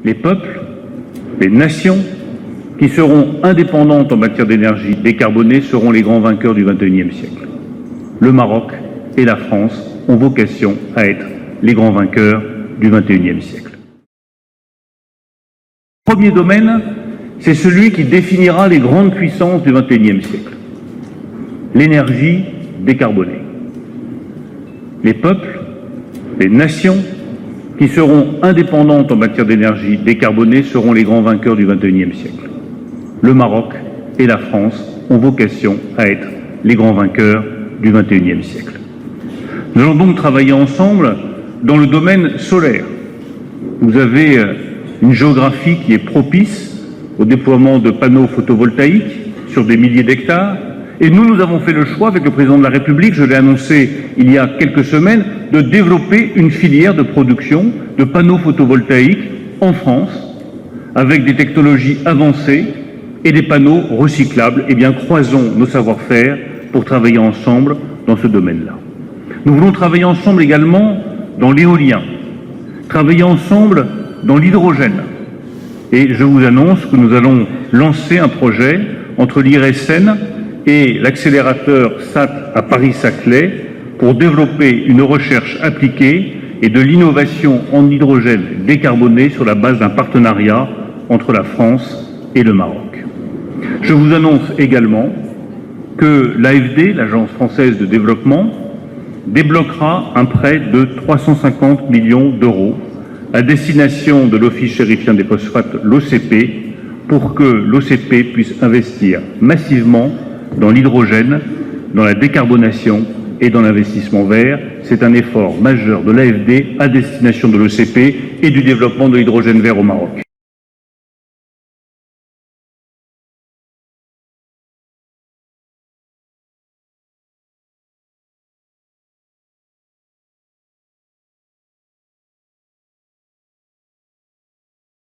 Les peuples, les nations qui seront indépendantes en matière d'énergie décarbonée seront les grands vainqueurs du XXIe siècle. Le Maroc et la France ont vocation à être les grands vainqueurs du XXIe siècle. Le premier domaine, c'est celui qui définira les grandes puissances du XXIe siècle. L'énergie décarbonée. Les peuples, les nations qui seront indépendantes en matière d'énergie décarbonée seront les grands vainqueurs du XXIe siècle. Le Maroc et la France ont vocation à être les grands vainqueurs du XXIe siècle. Nous allons donc travailler ensemble dans le domaine solaire. Vous avez une géographie qui est propice au déploiement de panneaux photovoltaïques sur des milliers d'hectares. Et nous avons fait le choix, avec le président de la République, je l'ai annoncé il y a quelques semaines, de développer une filière de production de panneaux photovoltaïques en France, avec des technologies avancées et des panneaux recyclables. Eh bien, croisons nos savoir-faire pour travailler ensemble dans ce domaine-là. Nous voulons travailler ensemble également dans l'éolien, travailler ensemble dans l'hydrogène. Et je vous annonce que nous allons lancer un projet entre l'IRSN et l'accélérateur SAT à Paris-Saclay pour développer une recherche appliquée et de l'innovation en hydrogène décarboné sur la base d'un partenariat entre la France et le Maroc. Je vous annonce également que l'AFD, l'Agence française de développement, débloquera un prêt de 350 millions d'euros à destination de l'Office chérifien des phosphates, l'OCP, pour que l'OCP puisse investir massivement dans l'hydrogène, dans la décarbonation et dans l'investissement vert. C'est un effort majeur de l'AFD à destination de l'OCP et du développement de l'hydrogène vert au Maroc.